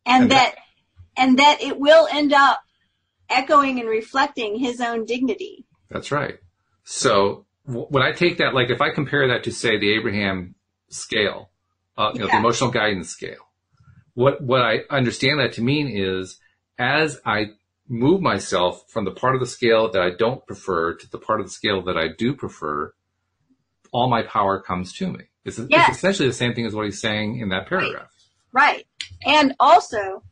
And that it will end up echoing and reflecting his own dignity. That's right. So when I take that, like if I compare that to, say, the Abraham scale, the emotional guidance scale, what I understand that to mean is, as I move myself from the part of the scale that I don't prefer to the part of the scale that I do prefer, all my power comes to me. It's essentially the same thing as what he's saying in that paragraph. Right. And also,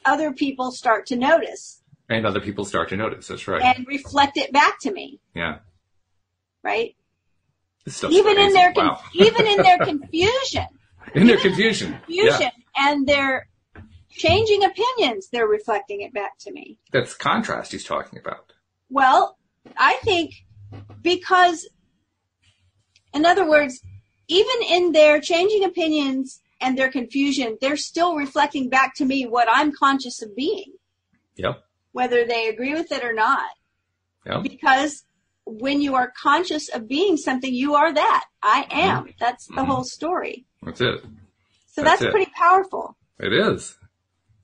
other people start to notice. And other people start to notice. That's right. And reflect it back to me. Yeah. Right? Even in their confusion. In their confusion. And their changing opinions, they're reflecting it back to me. That's contrast he's talking about. Well, I think because, in other words, even in their changing opinions and their confusion, they're still reflecting back to me what I'm conscious of being. Yep. Whether they agree with it or not. Yep. Because when you are conscious of being something, you are that. I am. That's the whole story. That's it. So that's pretty powerful. It is.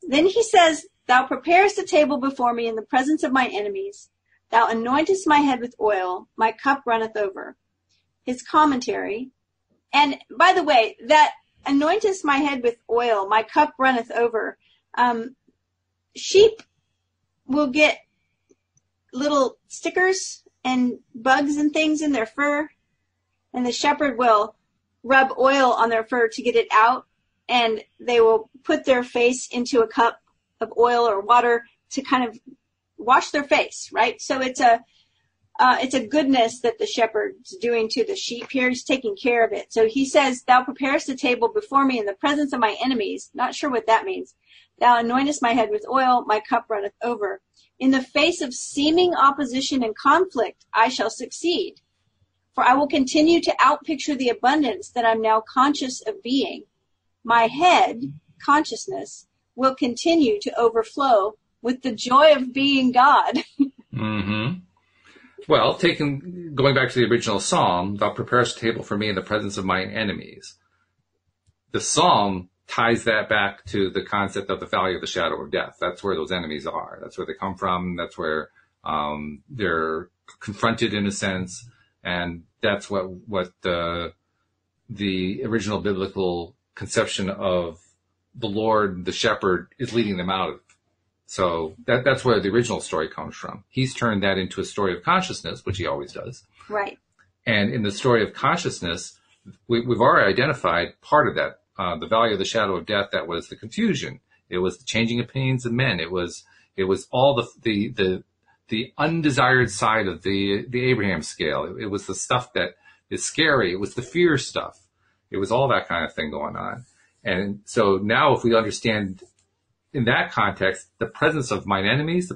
Then he says, thou preparest a table before me in the presence of my enemies. Thou anointest my head with oil. My cup runneth over. His commentary. And by the way, that anointest my head with oil, my cup runneth over. Sheep will get little stickers and bugs and things in their fur, and the shepherd will rub oil on their fur to get it out, and they will put their face into a cup of oil or water to kind of wash their face, right? So it's a goodness that the shepherd's doing to the sheep here. He's taking care of it. So he says, thou preparest a table before me in the presence of my enemies. Not sure what that means. Thou anointest my head with oil, my cup runneth over. In the face of seeming opposition and conflict, I shall succeed. For I will continue to outpicture the abundance that I'm now conscious of being. My head, consciousness, will continue to overflow with the joy of being God. Mm-hmm. Well, going back to the original psalm, thou preparest a table for me in the presence of mine enemies. The psalm ties that back to the concept of the valley of the shadow of death. That's where those enemies are. That's where they come from. That's where they're confronted in a sense. And that's what the original biblical conception of the Lord, the shepherd, is leading them out of. So that's where the original story comes from. He's turned that into a story of consciousness, which he always does. Right. And in the story of consciousness, we've already identified part of that. The valley of the shadow of death, that was the confusion. It was the changing opinions of men. It was all the undesired side of the Abraham scale. It was the stuff that is scary. It was the fear stuff. It was all that kind of thing going on. And so now, if we understand in that context, the presence of mine enemies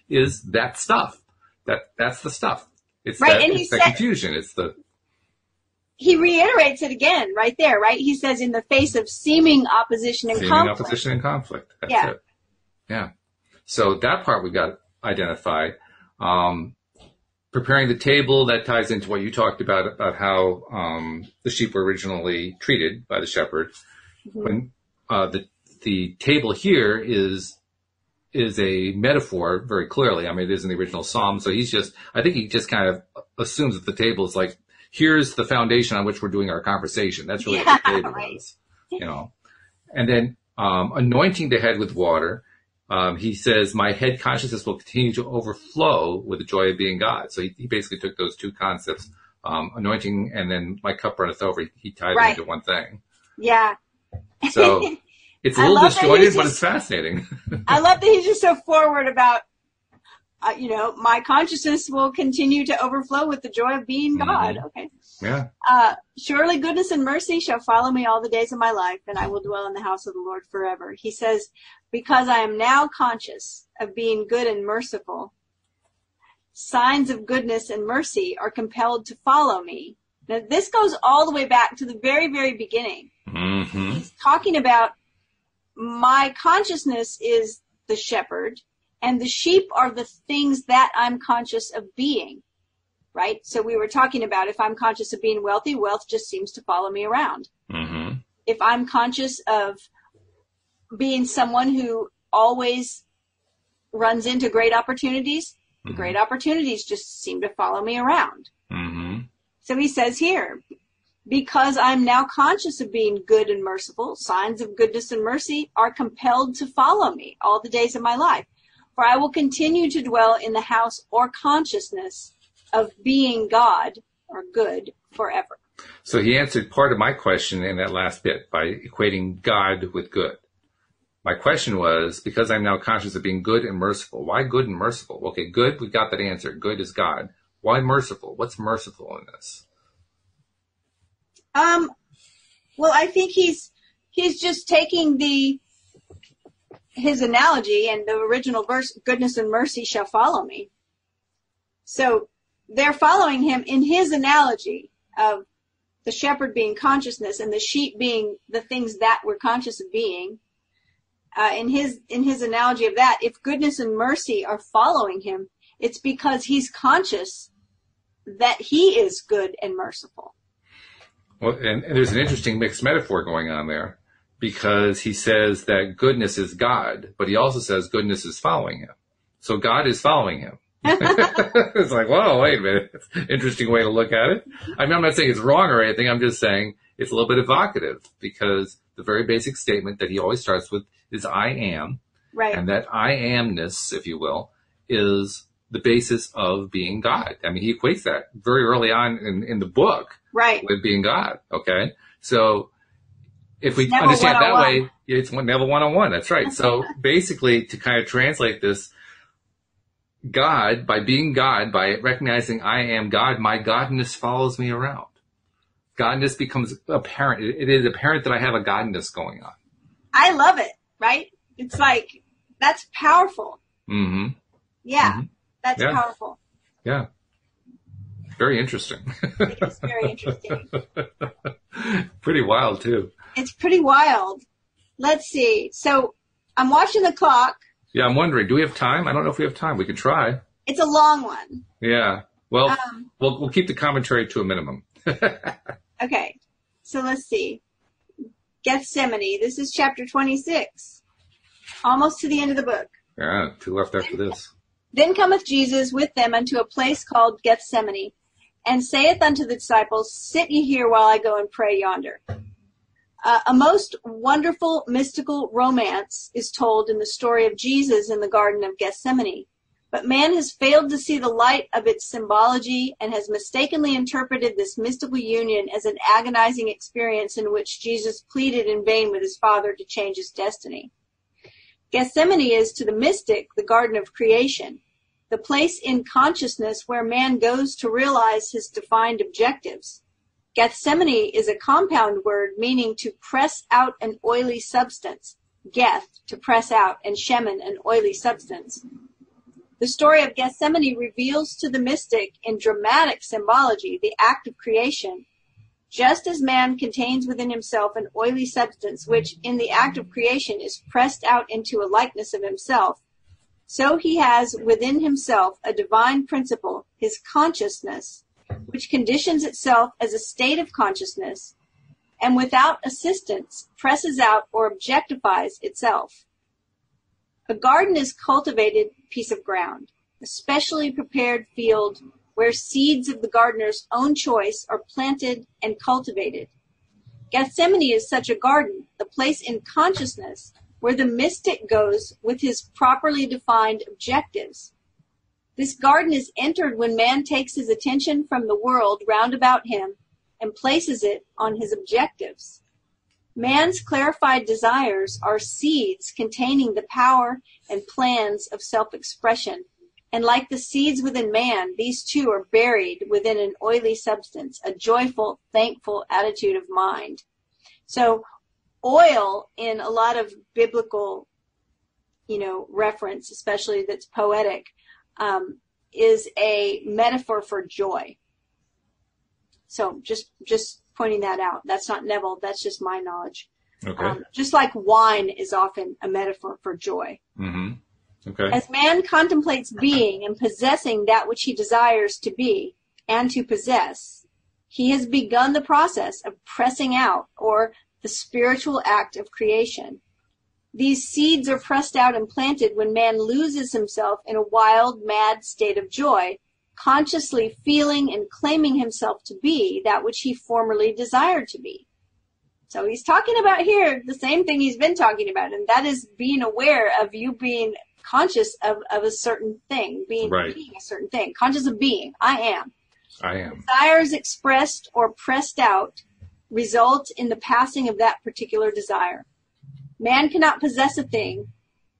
is that stuff. That's the stuff. It's right. It's the confusion. He reiterates it again right there, right? He says, in the face of seeming opposition and conflict. That's it. Yeah. So that part we got identified. Preparing the table, that ties into what you talked about how the sheep were originally treated by the shepherd. Mm-hmm. When the table here is a metaphor, very clearly. I mean, it is in the original psalm. So I think he just kind of assumes that the table is like, here's the foundation on which we're doing our conversation. That's really what the table is, And then anointing the head with water. He says, my head consciousness will continue to overflow with the joy of being God. So he basically took those two concepts, anointing and then my cup runneth over. He tied them into one thing. Yeah. So it's a little disjointed, but it's fascinating. I love that he's just so forward about my consciousness will continue to overflow with the joy of being God. Okay. Yeah. Surely goodness and mercy shall follow me all the days of my life, and I will dwell in the house of the Lord forever. He says, because I am now conscious of being good and merciful, signs of goodness and mercy are compelled to follow me. Now, this goes all the way back to the very, very beginning. Mm-hmm. He's talking about my consciousness is the shepherd, and the sheep are the things that I'm conscious of being, right? So we were talking about if I'm conscious of being wealthy, wealth just seems to follow me around. Mm-hmm. If I'm conscious of being someone who always runs into great opportunities, the great opportunities just seem to follow me around. Mm-hmm. So he says here, because I'm now conscious of being good and merciful, signs of goodness and mercy are compelled to follow me all the days of my life. For I will continue to dwell in the house or consciousness of being God or good forever. So he answered part of my question in that last bit by equating God with good. My question was, because I'm now conscious of being good and merciful, why good and merciful? Okay, good, we got that answer. Good is God. Why merciful? What's merciful in this? Well, I think he's just taking his analogy and the original verse, goodness and mercy shall follow me. So they're following him in his analogy of the shepherd being consciousness and the sheep being the things that we're conscious of being. In his analogy of that, if goodness and mercy are following him, it's because he's conscious that he is good and merciful. Well, and there's an interesting mixed metaphor going on there, because he says that goodness is God, but he also says goodness is following him. So God is following him. It's like, whoa, wait a minute. Interesting way to look at it. I mean, I'm not saying it's wrong or anything. I'm just saying it's a little bit evocative, because the very basic statement that he always starts with is I am. Right. And that I amness, if you will, is the basis of being God. I mean, he equates that very early on in the book. Right. With being God. Okay. So if we Neville understand it that 101. way, it's Neville 101. That's right. So basically, to kind of translate this, God, by being God, by recognizing I am God, my godness follows me around. Godness becomes apparent. It is apparent that I have a godness going on. I love it, right? It's like, that's powerful. Mm-hmm. Yeah, Mm-hmm. that's Yeah. powerful. Yeah. Very interesting. It is very interesting. Pretty wild, too. It's pretty wild. Let's see. So I'm watching the clock. Yeah, I'm wondering, do we have time? I don't know if we have time. We could try. It's a long one. Yeah. Well, we'll keep the commentary to a minimum. Okay. So let's see. Gethsemane. This is chapter 26. Almost to the end of the book. Yeah, 2 left after this. Then cometh Jesus with them unto a place called Gethsemane, and saith unto the disciples, Sit ye here while I go and pray yonder. A most wonderful mystical romance is told in the story of Jesus in the Garden of Gethsemane. But man has failed to see the light of its symbology and has mistakenly interpreted this mystical union as an agonizing experience in which Jesus pleaded in vain with his Father to change his destiny. Gethsemane is, to the mystic, the garden of creation, the place in consciousness where man goes to realize his defined objectives. Gethsemane is a compound word meaning to press out an oily substance. Geth, to press out, and shemen, an oily substance. The story of Gethsemane reveals to the mystic in dramatic symbology the act of creation. Just as man contains within himself an oily substance which in the act of creation is pressed out into a likeness of himself, so he has within himself a divine principle, his consciousness, which conditions itself as a state of consciousness, and without assistance presses out or objectifies itself. A garden is cultivated piece of ground, a specially prepared field where seeds of the gardener's own choice are planted and cultivated. Gethsemane is such a garden, the place in consciousness where the mystic goes with his properly defined objectives. This garden is entered when man takes his attention from the world round about him and places it on his objectives. Man's clarified desires are seeds containing the power and plans of self-expression, And like the seeds within man, these two are buried within an oily substance, a joyful, thankful attitude of mind. So oil, in a lot of biblical, reference, especially that's poetic, is a metaphor for joy. So just pointing that out. That's not Neville. That's just my knowledge. Okay. Just like wine is often a metaphor for joy. Mm-hmm. Okay. As man contemplates being and possessing that which he desires to be and to possess, he has begun the process of pressing out, or the spiritual act of creation. These seeds are pressed out and planted when man loses himself in a wild, mad state of joy, consciously feeling and claiming himself to be that which he formerly desired to be. So he's talking about here the same thing he's been talking about, and that is being aware of you being conscious of a certain thing, being a certain thing, conscious of being. I am. Desires expressed or pressed out result in the passing of that particular desire. Man cannot possess a thing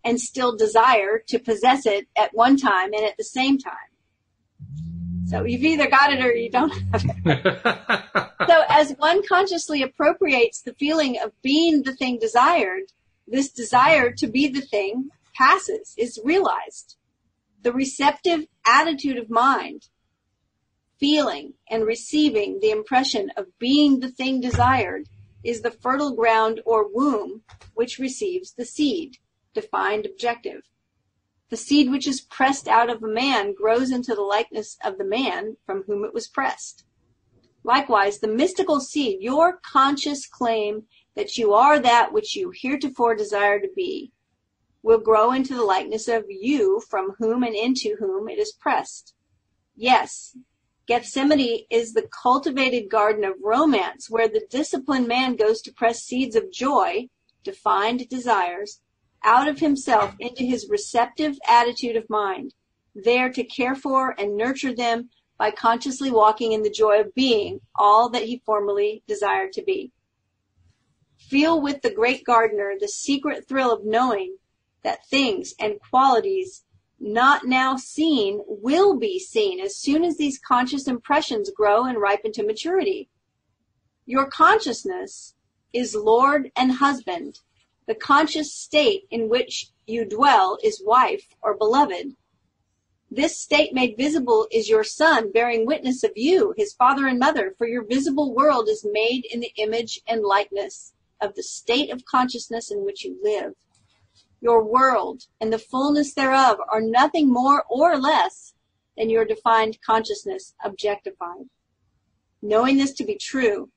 and still desire to possess it at one time and at the same time. So you've either got it or you don't have it. So as one consciously appropriates the feeling of being the thing desired, this desire to be the thing passes, is realized. The receptive attitude of mind, feeling and receiving the impression of being the thing desired, is the fertile ground or womb which receives the seed, defined objective. The seed which is pressed out of a man grows into the likeness of the man from whom it was pressed. Likewise, the mystical seed, your conscious claim that you are that which you heretofore desire to be, will grow into the likeness of you from whom and into whom it is pressed. Yes, Gethsemane is the cultivated garden of romance where the disciplined man goes to press seeds of joy, defined desires, out of himself into his receptive attitude of mind, there to care for and nurture them by consciously walking in the joy of being all that he formerly desired to be. Feel with the great gardener the secret thrill of knowing that things and qualities not now seen will be seen as soon as these conscious impressions grow and ripen to maturity. Your consciousness is Lord and husband. The conscious state in which you dwell is wife or beloved. This state made visible is your son, bearing witness of you, his father and mother, for your visible world is made in the image and likeness of the state of consciousness in which you live. Your world and the fullness thereof are nothing more or less than your defined consciousness objectified. Knowing this to be true,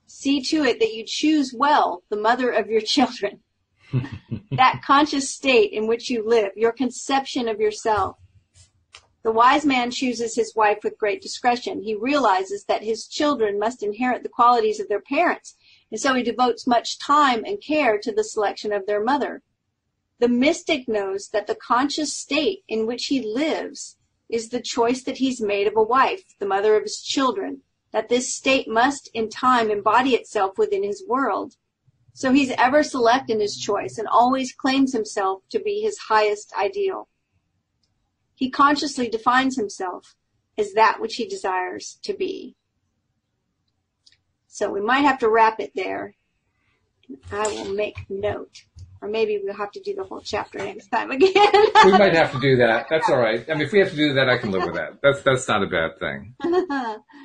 see to it that you choose well the mother of your children, that conscious state in which you live, your conception of yourself. The wise man chooses his wife with great discretion. He realizes that his children must inherit the qualities of their parents, and so he devotes much time and care to the selection of their mother. The mystic knows that the conscious state in which he lives is the choice that he's made of a wife, the mother of his children, that this state must in time embody itself within his world. So he's ever select in his choice and always claims himself to be his highest ideal. He consciously defines himself as that which he desires to be. So we might have to wrap it there. I will make note. Or maybe we'll have to do the whole chapter next time again. We might have to do that. That's all right. I mean, if we have to do that, I can live with that. That's not a bad thing.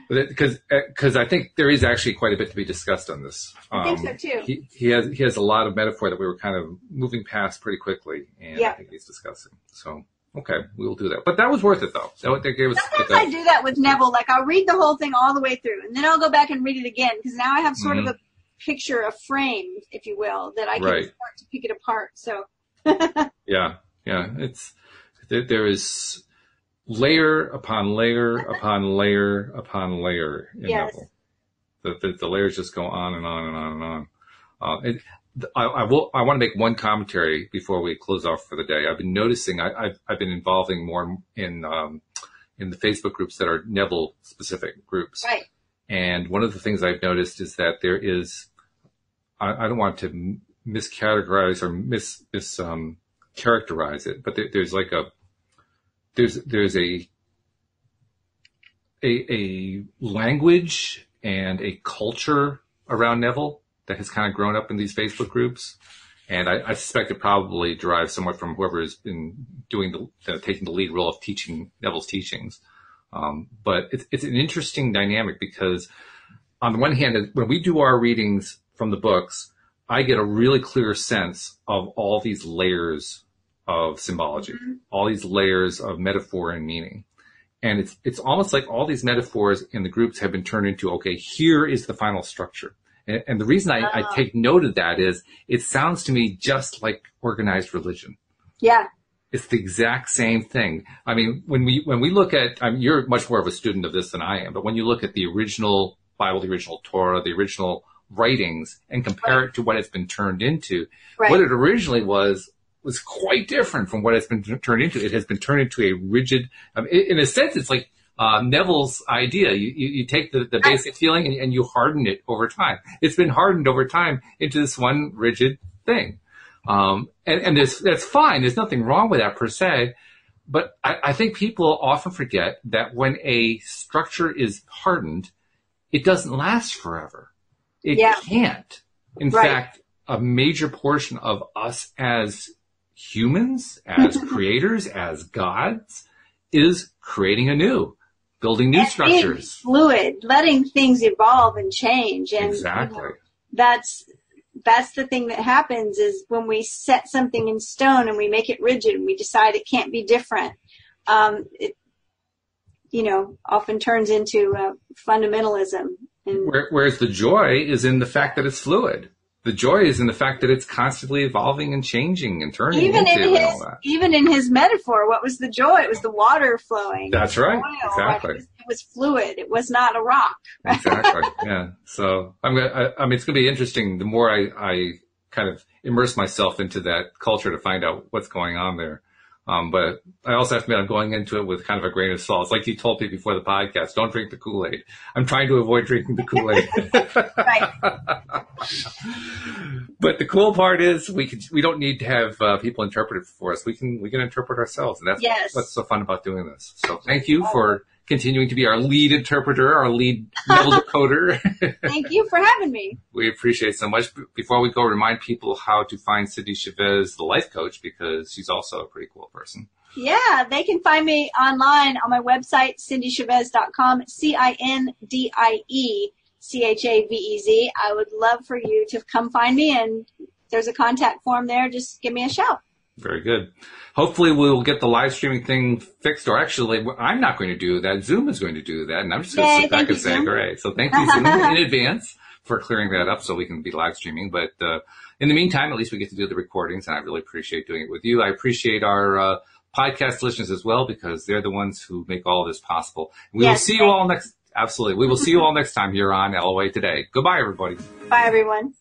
Because I think there is actually quite a bit to be discussed on this. I think so too. He has a lot of metaphor that we were kind of moving past pretty quickly, and I think he's discussing. So, okay, we'll do that. But that was worth it, though. Sometimes I do that with Neville. Like, I'll read the whole thing all the way through, and then I'll go back and read it again, because now I have sort of a picture, a frame, if you will, that I can start to pick it apart. So yeah. There is layer upon layer upon layer upon layer in Neville. The layers just go on and on and on and on. I want to make one commentary before we close off for the day. I've been noticing I've been involving more in the Facebook groups that are Neville specific groups. Right. And one of the things I've noticed is that there is, I don't want to miscategorize or characterize it, but there's like there's a language and a culture around Neville that has kind of grown up in these Facebook groups. And I suspect it probably derives somewhat from whoever has been doing taking the lead role of teaching Neville's teachings. But it's an interesting dynamic because on the one hand, when we do our readings from the books, I get a really clear sense of all these layers of symbology, all these layers of metaphor and meaning. And it's almost like all these metaphors in the groups have been turned into, okay, here is the final structure. And the reason I take note of that is it sounds to me just like organized religion. Yeah. It's the exact same thing. I mean, when we look at, you're much more of a student of this than I am, but when you look at the original Bible, the original Torah, the original writings, and compare it to what it's been turned into, what it originally was quite different from what it's been turned into. It has been turned into a rigid, in a sense, it's like Neville's idea. You take the basic feeling and you harden it over time. It's been hardened over time into this one rigid thing. And that's fine. There's nothing wrong with that per se. But I think people often forget that when a structure is hardened, it doesn't last forever. It can't. In fact, a major portion of us as humans, as creators, as gods, is creating anew, building new structures. Being fluid, letting things evolve and change. And exactly. You know, that's the thing that happens is when we set something in stone and we make it rigid and we decide it can't be different, it, often turns into fundamentalism. And whereas the joy is in the fact that it's fluid. The joy is in the fact that it's constantly evolving and changing and turning and all that. Even in his metaphor, what was the joy? It was the water flowing. That's right. Oil. Exactly. It was fluid. It was not a rock. Exactly. Yeah. So it's going to be interesting. The more I kind of immerse myself into that culture to find out what's going on there. But I also have to admit I'm going into it with kind of a grain of salt. It's like you told me before the podcast, don't drink the Kool-Aid. I'm trying to avoid drinking the Kool-Aid. Right. But the cool part is we don't need to have people interpret it for us. We can interpret ourselves. And that's what's so fun about doing this. So thank you for continuing to be our lead interpreter, our lead Neville decoder. Thank you for having me. We appreciate it so much. Before we go, remind people how to find Cindy Chavez, the life coach, because she's also a pretty cool person. Yeah, they can find me online on my website, cindychavez.com, CindieChavez. I would love for you to come find me, and there's a contact form there. Just give me a shout. Very good. Hopefully we'll get the live streaming thing fixed, or actually I'm not going to do that. Zoom is going to do that, and I'm just going to sit back and say, great. So thank you, Zoom, in advance for clearing that up so we can be live streaming. But in the meantime, at least we get to do the recordings, and I really appreciate doing it with you. I appreciate our podcast listeners as well, because they're the ones who make all this possible. We will see you all next. Absolutely. We will see you all next time here on LOA Today. Goodbye, everybody. Bye, everyone.